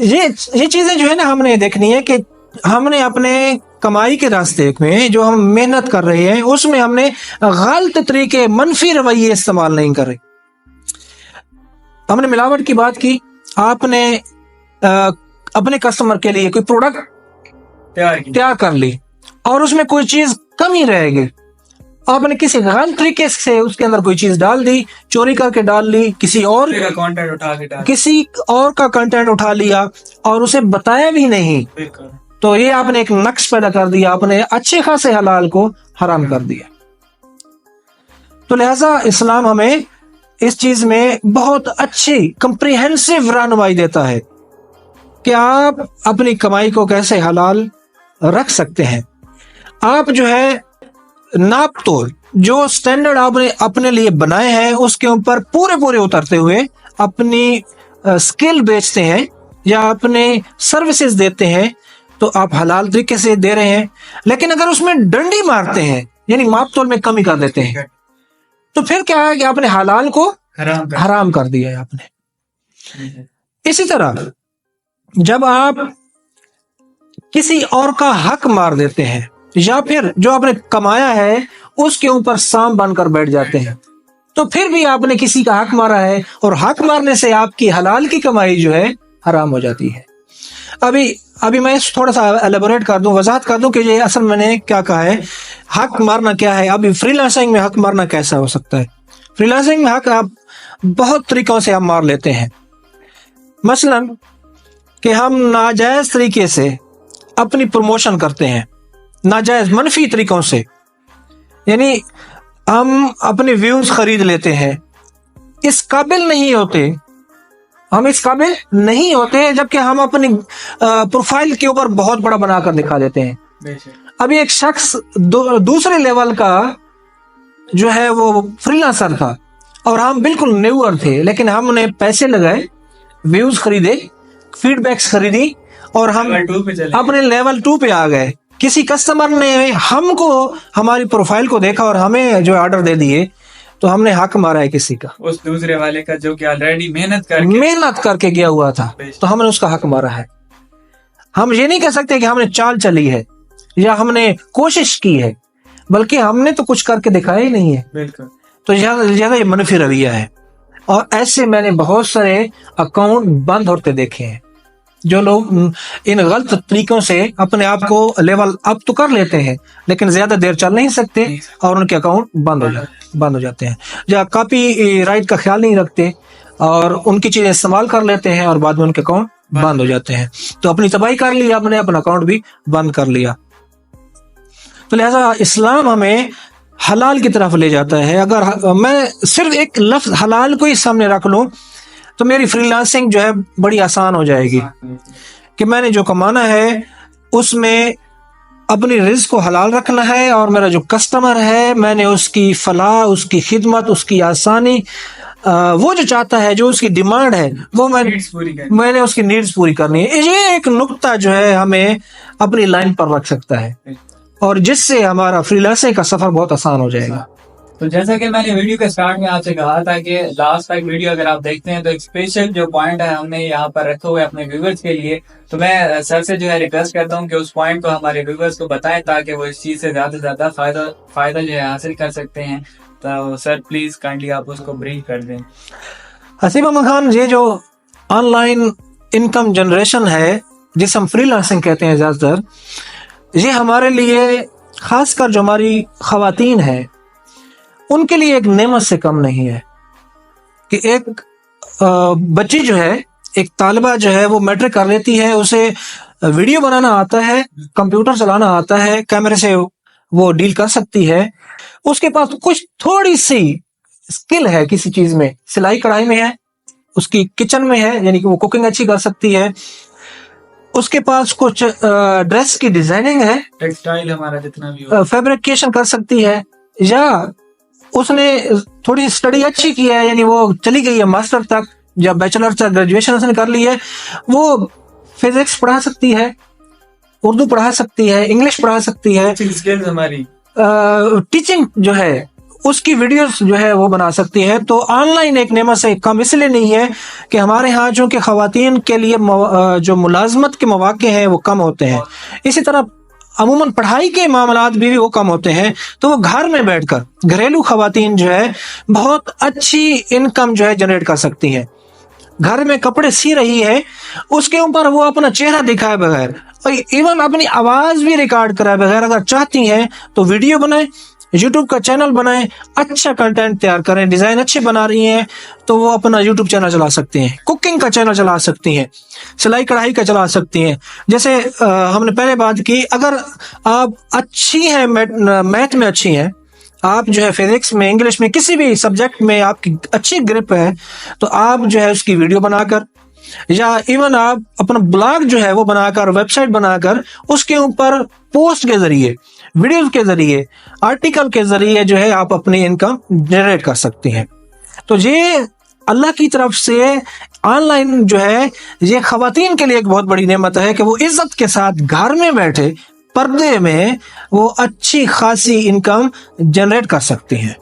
یہ چیزیں جو ہے نا ہم نے دیکھنی ہے کہ ہم نے اپنے کمائی کے راستے میں جو ہم محنت کر رہے ہیں اس میں ہم نے غلط طریقے منفی رویے استعمال نہیں کر رہے. ہم نے ملاوٹ کی بات کی, آپ نے اپنے کسٹمر کے لیے کوئی پروڈکٹ تیار کر لی اور اس میں کوئی چیز کمی رہے گی, آپ نے کسی غلط طریقے سے اس کے اندر کوئی چیز ڈال دی, چوری کر کے ڈال لی, کسی اور کا کنٹینٹ اٹھا لیا اور اسے بتایا بھی نہیں, تو یہ آپ نے ایک نقص پیدا کر دیا, آپ نے اچھے خاصے حلال کو حرام کر دیا. تو لہذا اسلام ہمیں اس چیز میں بہت اچھی کمپریہنسو رہنمائی دیتا ہے کہ آپ اپنی کمائی کو کیسے حلال رکھ سکتے ہیں. آپ جو ہے ناپ تول جو سٹینڈرڈ آپ نے اپنے لیے بنائے ہیں اس کے اوپر پورے اترتے ہوئے اپنی سکل بیچتے ہیں یا اپنے سروسز دیتے ہیں تو آپ حلال طریقے سے دے رہے ہیں. لیکن اگر اس میں ڈنڈی مارتے ہیں یعنی ماپ تول میں کمی کر دیتے ہیں تو پھر کیا ہے کہ آپ نے حلال کو حرام کر دیا ہے آپ نے. اسی طرح جب آپ کسی اور کا حق مار دیتے ہیں یا پھر جو آپ نے کمایا ہے اس کے اوپر سام بن کر بیٹھ جاتے ہیں تو پھر بھی آپ نے کسی کا حق مارا ہے, اور حق مارنے سے آپ کی حلال کی کمائی جو ہے حرام ہو جاتی ہے. ابھی میں تھوڑا سا ایلیبوریٹ کر دوں, وضاحت کر دوں کہ یہ اصل میں نے کیا کہا ہے, حق مارنا کیا ہے. ابھی فری لانسنگ میں حق مارنا کیسا ہو سکتا ہے. فری لانسنگ میں حق آپ بہت طریقوں سے ہم مار لیتے ہیں. مثلا کہ ہم ناجائز طریقے سے اپنی پروموشن کرتے ہیں, ناجائز منفی طریقوں سے, یعنی ہم اپنے ویوز خرید لیتے ہیں, اس قابل نہیں ہوتے جبکہ ہم اپنی پروفائل کے اوپر بہت بڑا بنا کر دکھا دیتے ہیں. ابھی ایک شخص دوسرے لیول کا جو ہے وہ فری لانسر تھا اور ہم بالکل نیور تھے, لیکن ہم نے پیسے لگائے, ویوز خریدے, فیڈ بیکس خریدی اور ہم اپنے لیول 2 پہ آ گئے. کسی کسٹمر نے ہم کو ہماری پروفائل کو دیکھا اور ہمیں جو آرڈر دے دیے تو ہم نے حق مارا ہے کسی کا, اس دوسرے والے کا جو کہ آلریڈی محنت کر کے گیا ہوا تھا, تو ہم نے اس کا حق مارا ہے. ہم یہ نہیں کہہ سکتے کہ ہم نے چال چلی ہے یا ہم نے کوشش کی ہے, بلکہ ہم نے تو کچھ کر کے دکھایا ہی نہیں ہے. بالکل. تو یہ منفی رویہ ہے, اور ایسے میں نے بہت سارے اکاؤنٹ بند ہوتے دیکھے ہیں. جو لوگ ان غلط طریقوں سے اپنے آپ کو لیول اپ تو کر لیتے ہیں لیکن زیادہ دیر چل نہیں سکتے اور ان کے اکاؤنٹ بند ہو جاتے ہیں, یا کاپی رائٹ کا خیال نہیں رکھتے اور ان کی چیزیں استعمال کر لیتے ہیں اور بعد میں ان کے اکاؤنٹ بند ہو جاتے ہیں. تو اپنی تباہی کر لی, آپ نے اپنا اکاؤنٹ بھی بند کر لیا. تو لہذا اسلام ہمیں حلال کی طرف لے جاتا ہے. اگر میں صرف ایک لفظ حلال کو ہی سامنے رکھ لوں تو میری فری لانسنگ جو ہے بڑی آسان ہو جائے گی, کہ میں نے جو کمانا ہے اس میں اپنی رزق کو حلال رکھنا ہے, اور میرا جو کسٹمر ہے میں نے اس کی فلاح, اس کی خدمت, اس کی آسانی, وہ جو چاہتا ہے, جو اس کی ڈیمانڈ ہے وہ میں نے اس کی نیڈز پوری کرنی ہے. یہ ایک نقطہ جو ہے ہمیں اپنی لائن پر رکھ سکتا ہے اور جس سے ہمارا فری لانسنگ کا سفر بہت آسان ہو جائے گا. تو جیسا کہ میں نے ویڈیو کے سٹارٹ میں آپ سے کہا تھا کہ لاسٹ تک ویڈیو اگر آپ دیکھتے ہیں تو ایک اسپیشل جو پوائنٹ ہے ہم نے یہاں پر رکھے ہوئے اپنے ویورز کے لیے, تو میں سر سے جو ہے ریکویسٹ کرتا ہوں کہ اس پوائنٹ کو ہمارے ویورز کو بتائیں تاکہ وہ اس چیز سے زیادہ سے زیادہ فائدہ جو ہے حاصل کر سکتے ہیں. تو سر پلیز کائنڈلی آپ اس کو بریف کر دیں. حسیب احمد خان, یہ جو آن لائن انکم جنریشن ہے جس ہم فری لانسنگ کہتے ہیں زیادہ تر, یہ ہمارے لیے خاص کر جو ہماری خواتین ہیں ان کے لیے ایک نعمت سے کم نہیں ہے. کہ ایک بچی جو ہے, ایک طالبہ جو ہے وہ میٹرک کر لیتی ہے, اسے ویڈیو بنانا آتا ہے, کمپیوٹر چلانا آتا ہے, کیمرے سے وہ ڈیل کر سکتی ہے, اس کے پاس کچھ تھوڑی سی اسکل ہے کسی چیز میں, سلائی کڑھائی میں ہے, اس کی کچن میں ہے یعنی کہ وہ کوکنگ اچھی کر سکتی ہے, اس کے پاس کچھ ڈریس کی ڈیزائننگ ہے, ٹیکسٹائل ہمارا جتنا بھی فیبریکیشن کر سکتی ہے, یا اس نے تھوڑی اسٹڈی اچھی کی ہے یعنی وہ چلی گئی ہے ماسٹر تک یا بیچلر تک گریجویشن اس نے کر لی ہے, وہ فزکس پڑھا سکتی ہے, اردو پڑھا سکتی ہے, انگلش پڑھا سکتی ہے. اسکلز ہماری ٹیچنگ جو ہے اس کی ویڈیوز جو ہے وہ بنا سکتی ہے. تو آن لائن ایک نعمت سے کم اس لیے نہیں ہے کہ ہمارے ہاں چونکہ خواتین کے لیے جو ملازمت کے مواقع ہیں وہ کم ہوتے ہیں, اسی طرح عموماً پڑھائی کے معاملات بھی وہ کم ہوتے ہیں, تو وہ گھر میں بیٹھ کر گھریلو خواتین جو ہے بہت اچھی انکم جو ہے جنریٹ کر سکتی ہیں. گھر میں کپڑے سی رہی ہے, اس کے اوپر وہ اپنا چہرہ دکھائے بغیر اور ایون اپنی آواز بھی ریکارڈ کرائے بغیر اگر چاہتی ہیں تو ویڈیو بنائیں, یوٹیوب کا چینل بنائیں, اچھا کنٹینٹ تیار کریں, ڈیزائن اچھے بنا رہی ہیں تو وہ اپنا یوٹیوب چینل چلا سکتی ہیں, کوکنگ کا چینل چلا سکتی ہیں, سلائی کڑھائی کا چلا سکتی ہیں. جیسے ہم نے پہلے بات کی, اگر آپ اچھی ہیں میتھ میں اچھی ہیں, آپ جو ہے فزکس میں, انگلش میں, کسی بھی سبجیکٹ میں آپ کی اچھی گرپ ہے, تو آپ جو ہے اس کی ویڈیو بنا کر یا ایون آپ اپنا بلاگ جو ہے وہ بنا کر, ویب سائٹ بنا کر اس کے اوپر پوسٹ کے ذریعے, ویڈیوز کے ذریعے, آرٹیکل کے ذریعے جو ہے آپ اپنی انکم جنریٹ کر سکتی ہیں. تو یہ اللہ کی طرف سے آن لائن جو ہے یہ خواتین کے لیے ایک بہت بڑی نعمت ہے کہ وہ عزت کے ساتھ گھر میں بیٹھے پردے میں وہ اچھی خاصی انکم جنریٹ کر سکتی ہیں.